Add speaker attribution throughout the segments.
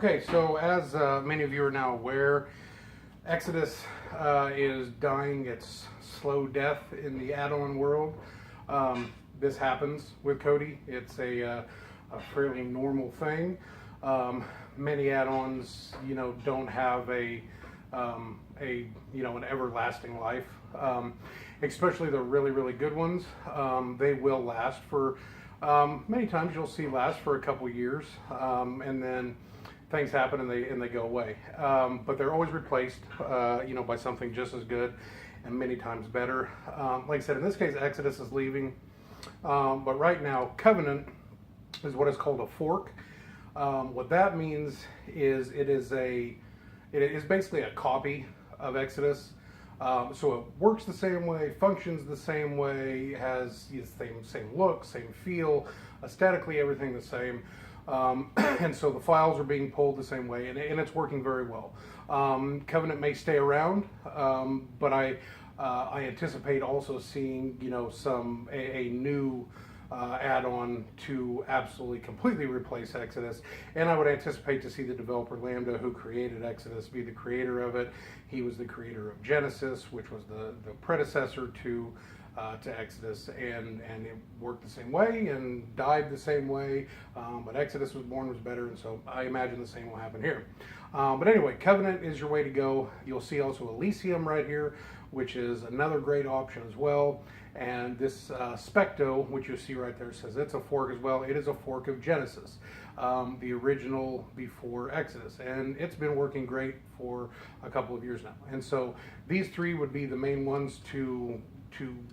Speaker 1: Okay, so as many of you are now aware, Exodus is dying its slow death in the add-on world. This happens with Kodi. It's a fairly normal thing. Many add-ons, don't have an everlasting life. Especially the really, really good ones. They will last for many times. You'll see last for a couple years, and then things happen and they go away. But they're always replaced, by something just as good and many times better. Like I said, in this case, Exodus is leaving, but right now, Covenant is what is called a fork. What that means is it is basically a copy of Exodus. So it works the same way, functions the same way, has the same look, same feel, aesthetically everything the same. And so the files are being pulled the same way, and it's working very well. Covenant may stay around, but I anticipate also seeing a new add-on to absolutely completely replace Exodus, and I would anticipate to see the developer Lambda, who created Exodus, be the creator of it. He was the creator of Genesis, which was the predecessor to Exodus, and it worked the same way and died the same way, but Exodus was better, and so I imagine the same will happen here. But anyway, Covenant is your way to go. You'll see also Elysium right here, which is another great option as well. And this Specto, which you see right there, says it's a fork as well. It is a fork of Genesis, the original before Exodus, and it's been working great for a couple of years now. And so these three would be the main ones to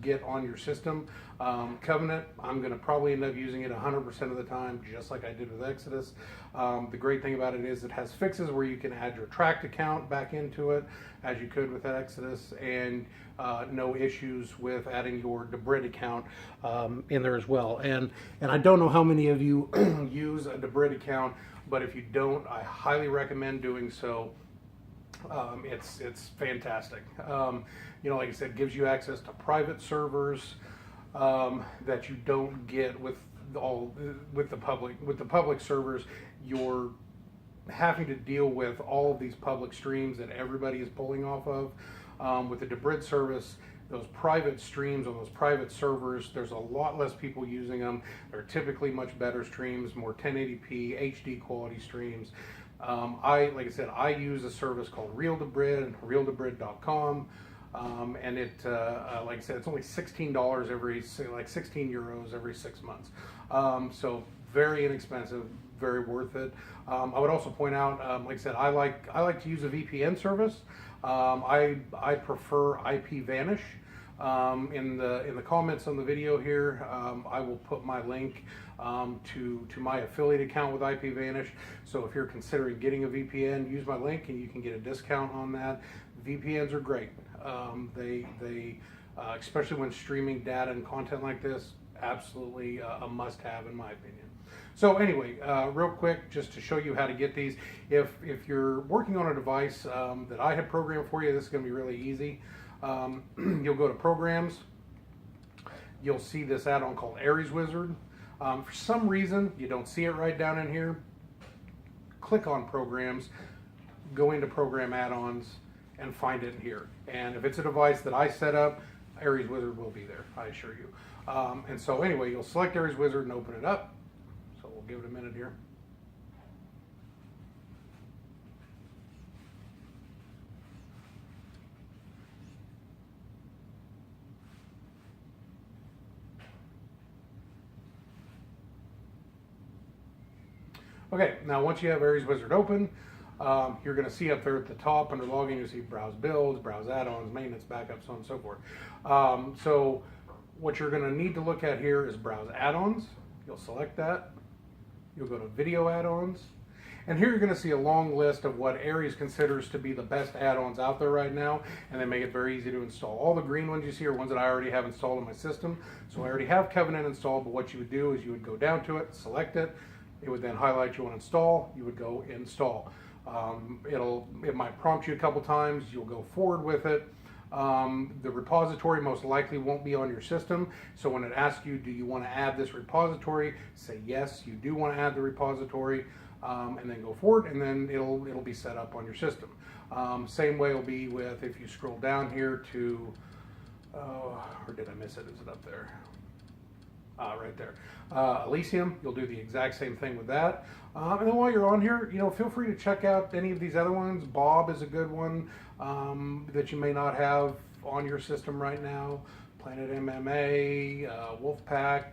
Speaker 1: get on your system. Covenant, I'm going to probably end up using it 100% of the time, just like I did with Exodus. The great thing about it is it has fixes where you can add your tracked account back into it, as you could with Exodus, and no issues with adding your Debrid account in there as well. And I don't know how many of you use a Debrid account, but if you don't, I highly recommend doing so. It's fantastic. Like I said, gives you access to private servers that you don't get with the public servers. You're having to deal with all of these public streams that everybody is pulling off of. With the Debrid service, those private streams on those private servers, there's a lot less people using them. They're typically much better streams, more 1080p, HD quality streams. Like I said, I use a service called Real Debrid, realdebrid.com, and it, like I said, it's only $16 16 euros every 6 months. So very inexpensive, very worth it. I would also point out, like I said, I like to use a VPN service. I prefer IPVanish. In the comments on the video here, I will put my link to my affiliate account with IPVanish. So if you're considering getting a VPN, use my link and you can get a discount on that. VPNs are great. They especially when streaming data and content like this, absolutely a must-have in my opinion. So anyway, real quick, just to show you how to get these. If you're working on a device that I have programmed for you, this is going to be really easy. You'll go to Programs. You'll see this add-on called Aries Wizard. For some reason, you don't see it right down in here. Click on Programs, go into Program Add-ons, and find it here. And if it's a device that I set up, Aries Wizard will be there, I assure you. And so anyway, you'll select Aries Wizard and open it up. So we'll give it a minute here. Okay, now once you have Aries Wizard open, you're going to see up there at the top under login, you'll see browse builds, browse add-ons, maintenance, backups, so on and so forth. So what you're going to need to look at here is browse add-ons. You'll select that. You'll go to video add-ons. And here you're going to see a long list of what Aries considers to be the best add-ons out there right now, and they make it very easy to install. All the green ones you see are ones that I already have installed in my system. So I already have Covenant installed, but what you would do is you would go down to it, select it. It would then highlight you want to install. You would go install. It might prompt you a couple times. You'll go forward with it. The repository most likely won't be on your system. So when it asks you, do you want to add this repository? Say yes, you do want to add the repository. and then go forward, and then it'll be set up on your system. Same way it'll be with, if you scroll down here to, or did I miss it? Is it up there? Right there. Elysium, you'll do the exact same thing with that. And then while you're on here, feel free to check out any of these other ones. Bob is a good one that you may not have on your system right now. Planet MMA, Wolfpack,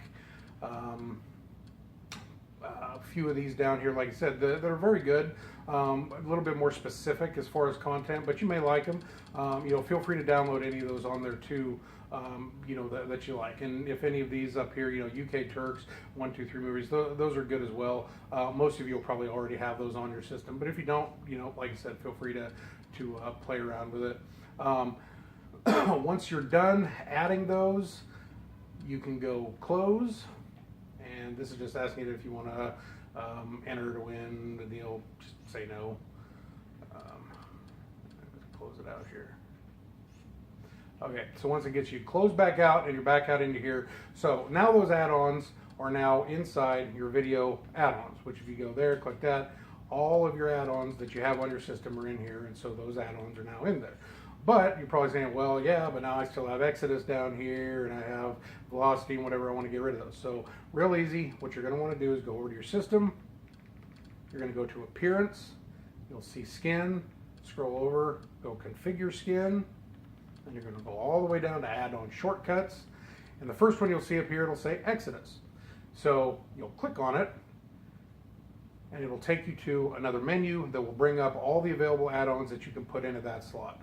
Speaker 1: a few of these down here, like I said, they're very good. A little bit more specific as far as content, but you may like them. Feel free to download any of those on there too. That you like. And if any of these up here, UK Turks, 1, 2, 3 movies, those are good as well. Most of you will probably already have those on your system, but if you don't, like I said, feel free to play around with it. Once you're done adding those, you can go close, and this is just asking you if you want to enter to win the deal. Just say no. Close it out here. Okay, so once it gets you closed back out and you're back out into here, so now those add-ons are now inside your video add-ons, which if you go there, click that, all of your add-ons that you have on your system are in here, and so those add-ons are now in there. But you're probably saying, well, yeah, but now I still have Exodus down here, and I have Velocity and whatever, I want to get rid of those. So real easy, what you're going to want to do is go over to your system, you're going to go to Appearance, you'll see Skin, scroll over, go Configure Skin, and you're going to go all the way down to Add-on Shortcuts. And the first one you'll see up here, it'll say Exodus. So you'll click on it, and it'll take you to another menu that will bring up all the available add-ons that you can put into that slot.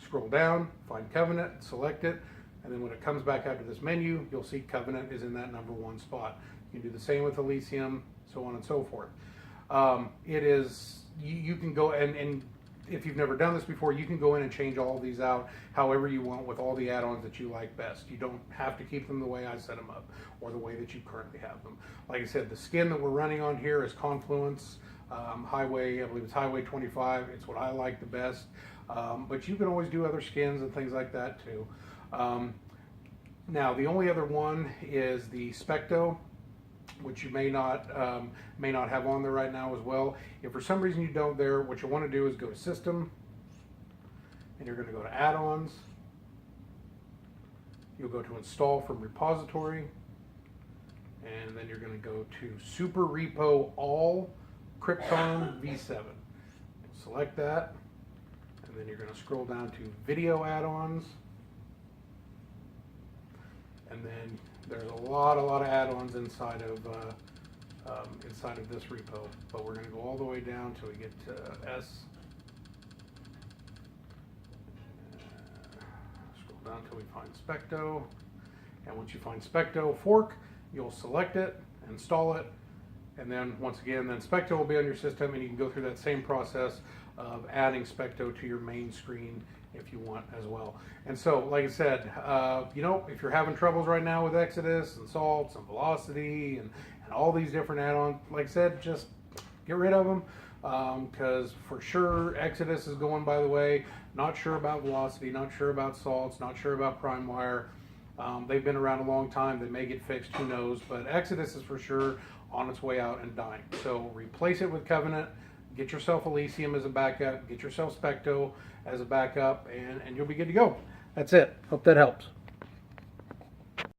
Speaker 1: Scroll down, find Covenant, select it, and then when it comes back out to this menu, you'll see Covenant is in that #1 spot. You can do the same with Elysium, so on and so forth. You can go and if you've never done this before, you can go in and change all of these out however you want with all the add-ons that you like best. You don't have to keep them the way I set them up or the way that you currently have them. Like I said, the skin that we're running on here is Confluence Highway, I believe it's Highway 25. It's what I like the best. But you can always do other skins and things like that too. Now, the only other one is the Specto, which you may not have on there right now as well. If for some reason you don't there, what you want to do is go to System, and you're going to go to Add-ons. You'll go to Install from Repository, and then you're going to go to Super Repo All Krypton V7. Select that, and then you're going to scroll down to Video Add-ons, and then there's a lot of add-ons inside of this repo, but we're going to go all the way down till we get to S. Scroll down till we find Specto, and once you find Specto Fork, you'll select it, install it, and then once again, then Specto will be on your system, and you can go through that same process of adding Specto to your main screen if you want as well. And so, like I said, if you're having troubles right now with Exodus and Salts and Velocity and all these different add-ons, like I said, just get rid of them, because for sure Exodus is going by the way. Not sure about Velocity, not sure about Salts, not sure about PrimeWire. They've been around a long time. They may get fixed, who knows, but Exodus is for sure on its way out and dying. So replace it with Covenant. Get yourself Elysium as a backup, get yourself Specto as a backup, and you'll be good to go. That's it. Hope that helps.